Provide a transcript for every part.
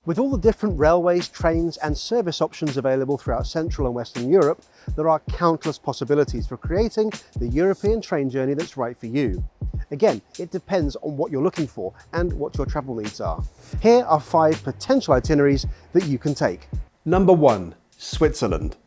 With all the different railways, trains and service options available throughout Central and Western Europe, there are countless possibilities for creating the European train journey that's right for you. Again, it depends on what you're looking for and what your travel needs are. Here are 5 potential itineraries that you can take. Number 1. Switzerland.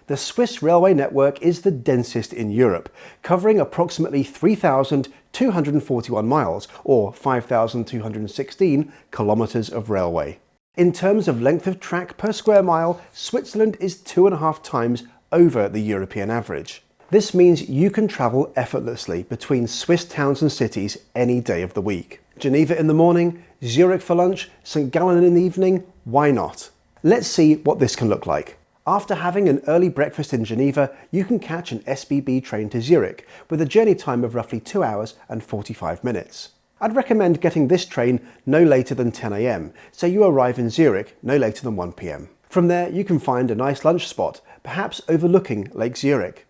The Swiss railway network is the densest in Europe, covering approximately 3,241 miles or 5,216 kilometers of railway. In terms of length of track per square mile, Switzerland is 2.5 times over the European average. This means you can travel effortlessly between Swiss towns and cities any day of the week. Geneva in the morning, Zurich for lunch, St. Gallen in the evening, why not? Let's see what this can look like. After having an early breakfast in Geneva, you can catch an SBB train to Zurich with a journey time of roughly 2 hours and 45 minutes. I'd recommend getting this train no later than 10 AM, so you arrive in Zurich no later than 1 PM. From there, you can find a nice lunch spot, perhaps overlooking Lake Zurich.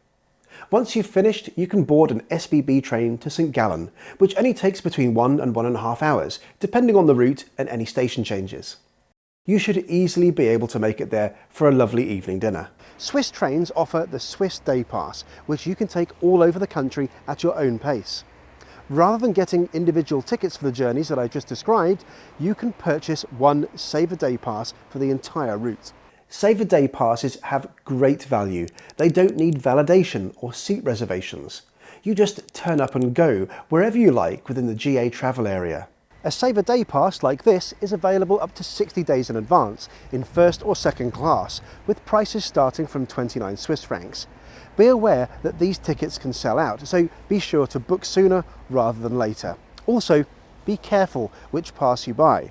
Once you've finished, you can board an SBB train to St. Gallen, which only takes between 1 and 1.5 hours, depending on the route and any station changes. You should easily be able to make it there for a lovely evening dinner. Swiss trains offer the Swiss Day Pass, which you can take all over the country at your own pace. Rather than getting individual tickets for the journeys that I just described, you can purchase one Save a Day Pass for the entire route. Save a Day Passes have great value. They don't need validation or seat reservations. You just turn up and go wherever you like within the GA travel area. A Save a Day Pass like this is available up to 60 days in advance in first or second class, with prices starting from 29 Swiss francs. Be aware that these tickets can sell out, so be sure to book sooner rather than later. Also, be careful which pass you buy.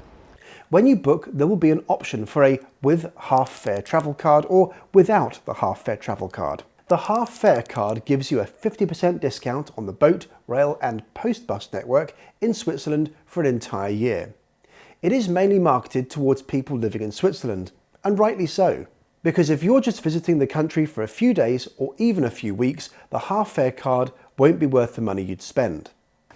When you book, there will be an option for a with half fare travel card or without the half fare travel card. The half fare card gives you a 50% discount on the boat, rail and post bus network in Switzerland for an entire year. It is mainly marketed towards people living in Switzerland, and rightly so, because if you're just visiting the country for a few days or even a few weeks, the half fare card won't be worth the money you'd spend.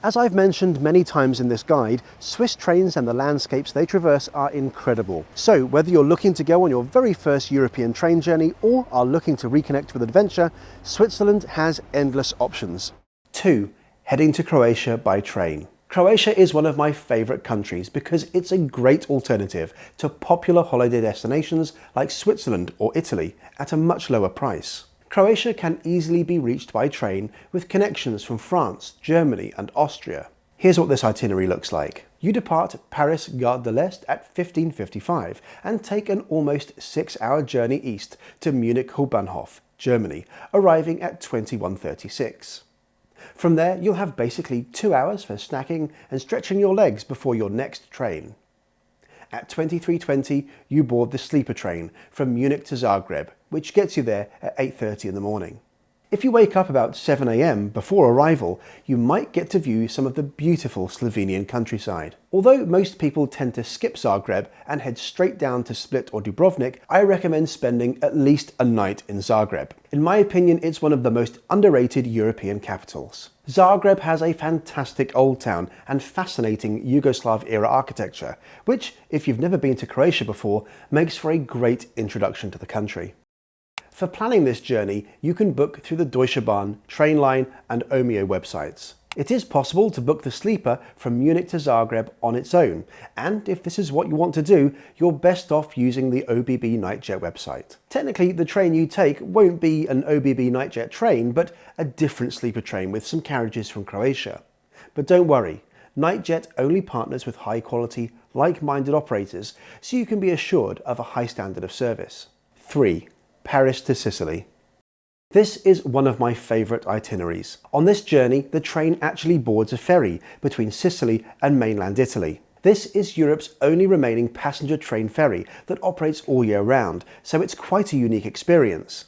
As I've mentioned many times in this guide, Swiss trains and the landscapes they traverse are incredible. So whether you're looking to go on your very first European train journey or are looking to reconnect with adventure, Switzerland has endless options. 2. Heading to Croatia by train. Croatia is one of my favourite countries because it's a great alternative to popular holiday destinations like Switzerland or Italy at a much lower price. Croatia can easily be reached by train with connections from France, Germany and Austria. Here's what this itinerary looks like. You depart Paris Gare de l'Est at 15:55 and take an almost 6-hour journey east to Munich Hauptbahnhof, Germany, arriving at 21:36. From there, you'll have basically 2 hours for snacking and stretching your legs before your next train. At 23:20, you board the sleeper train from Munich to Zagreb, which gets you there at 8:30 in the morning. If you wake up about 7 AM before arrival, you might get to view some of the beautiful Slovenian countryside. Although most people tend to skip Zagreb and head straight down to Split or Dubrovnik, I recommend spending at least a night in Zagreb. In my opinion, it's one of the most underrated European capitals. Zagreb has a fantastic old town and fascinating Yugoslav-era architecture, which, if you've never been to Croatia before, makes for a great introduction to the country. For planning this journey, you can book through the Deutsche Bahn, Trainline and Omeo websites. It is possible to book the sleeper from Munich to Zagreb on its own, and if this is what you want to do, you're best off using the OBB Nightjet website. Technically, the train you take won't be an OBB Nightjet train, but a different sleeper train with some carriages from Croatia. But don't worry, Nightjet only partners with high-quality, like-minded operators, so you can be assured of a high standard of service. 3. Paris to Sicily. This is one of my favourite itineraries. On this journey, the train actually boards a ferry between Sicily and mainland Italy. This is Europe's only remaining passenger train ferry that operates all year round, so it's quite a unique experience.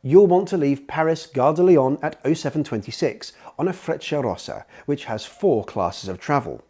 You'll want to leave Paris Gare de Lyon at 07:26 on a Frecciarossa, which has 4 classes of travel.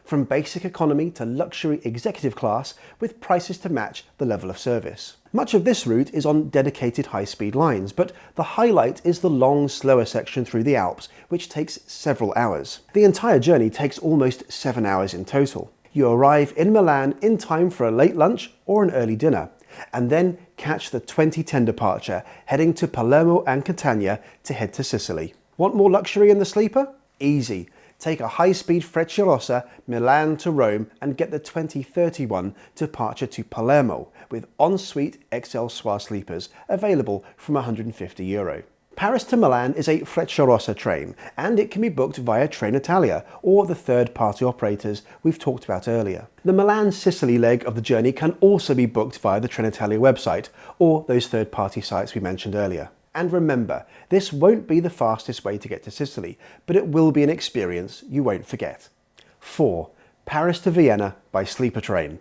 From basic economy to luxury executive class, with prices to match the level of service. Much of this route is on dedicated high-speed lines, but the highlight is the long, slower section through the Alps, which takes several hours. The entire journey takes almost 7 hours in total. you arrive in Milan in time for a late lunch or an early dinner, and then catch the 20:10 departure heading to Palermo and Catania to head to Sicily. Want more luxury in the sleeper? Easy. Take a high-speed Frecciarossa Milan to Rome and get the 20:31 departure to Palermo with ensuite XL Soir sleepers available from €150. Paris to Milan is a Frecciarossa train, and it can be booked via Trenitalia or the third-party operators we've talked about earlier. The Milan-Sicily leg of the journey can also be booked via the Trenitalia website or those third-party sites we mentioned earlier. And remember, this won't be the fastest way to get to Sicily, but it will be an experience you won't forget. 4. Paris to Vienna by sleeper train.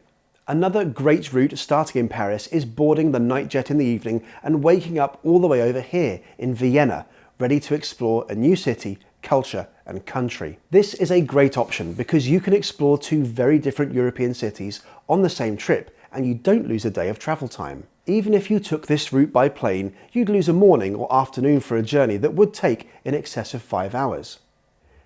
Another great route starting in Paris is boarding the night jet in the evening and waking up all the way over here in Vienna, ready to explore a new city, culture and country. This is a great option because you can explore two very different European cities on the same trip and you don't lose a day of travel time. Even if you took this route by plane, you'd lose a morning or afternoon for a journey that would take in excess of 5 hours.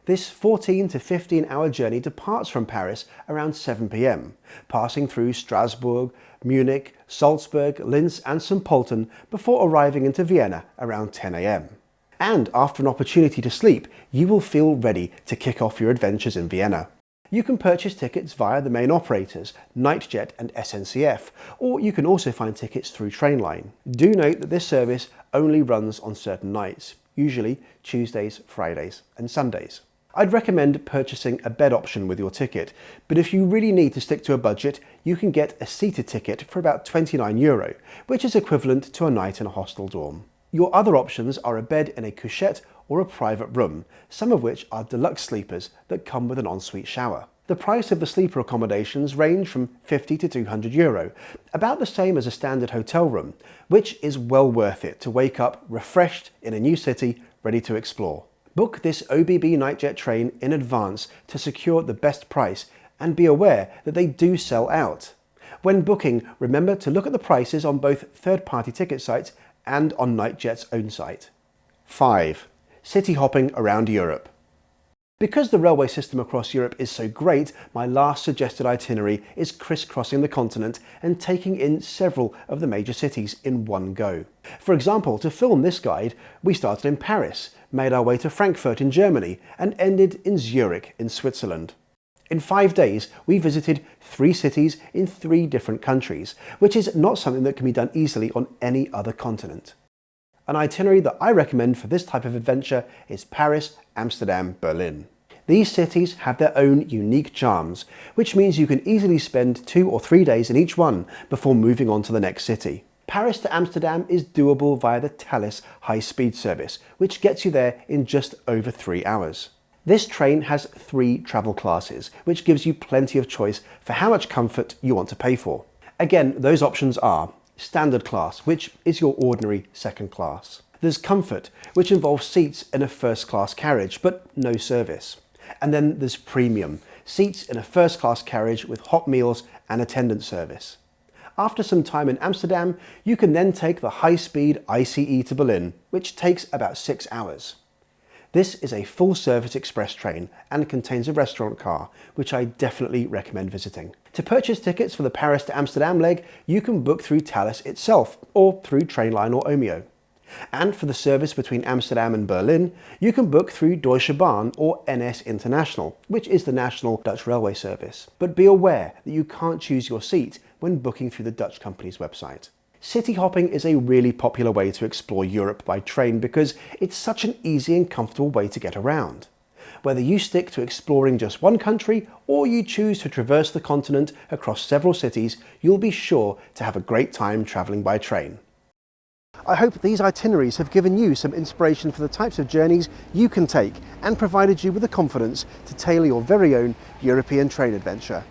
This 14 to 15 hour journey departs from Paris around 7 p.m, passing through Strasbourg, Munich, Salzburg, Linz and St. Pölten before arriving into Vienna around 10 a.m. And after an opportunity to sleep, you will feel ready to kick off your adventures in Vienna. You can purchase tickets via the main operators, NightJet and SNCF, or you can also find tickets through Trainline. Do note that this service only runs on certain nights, usually Tuesdays, Fridays and Sundays. I'd recommend purchasing a bed option with your ticket, but if you really need to stick to a budget, you can get a seated ticket for about €29, which is equivalent to a night in a hostel dorm. Your other options are a bed in a couchette or a private room, some of which are deluxe sleepers that come with an ensuite shower. The price of the sleeper accommodations range from €50 to €200, about the same as a standard hotel room, which is well worth it to wake up refreshed in a new city, ready to explore. Book this OBB NightJet train in advance to secure the best price and be aware that they do sell out. When booking, remember to look at the prices on both third-party ticket sites and on NightJet's own site. 5. City hopping around Europe. Because the railway system across Europe is so great, my last suggested itinerary is crisscrossing the continent and taking in several of the major cities in one go. For example, to film this guide, we started in Paris, made our way to Frankfurt in Germany, and ended in Zurich in Switzerland. In 5 days, we visited 3 cities in 3 different countries, which is not something that can be done easily on any other continent. An itinerary that I recommend for this type of adventure is Paris, Amsterdam, Berlin. These cities have their own unique charms, which means you can easily spend 2 or 3 days in each one before moving on to the next city. Paris to Amsterdam is doable via the Thalys high-speed service, which gets you there in just over 3 hours. This train has 3 travel classes, which gives you plenty of choice for how much comfort you want to pay for. Again, those options are Standard Class, which is your ordinary second class. There's Comfort, which involves seats in a first class carriage, but no service. And then there's Premium, seats in a first class carriage with hot meals and attendant service. After some time in Amsterdam, you can then take the high-speed ICE to Berlin, which takes about 6 hours. This is a full-service express train and contains a restaurant car, which I definitely recommend visiting. To purchase tickets for the Paris to Amsterdam leg, you can book through Thalys itself or through Trainline or Omeo. And for the service between Amsterdam and Berlin, you can book through Deutsche Bahn or NS International, which is the national Dutch railway service. But be aware that you can't choose your seat when booking through the Dutch company's website. City hopping is a really popular way to explore Europe by train because it's such an easy and comfortable way to get around. Whether you stick to exploring just one country or you choose to traverse the continent across several cities, you'll be sure to have a great time travelling by train. I hope these itineraries have given you some inspiration for the types of journeys you can take and provided you with the confidence to tailor your very own European train adventure.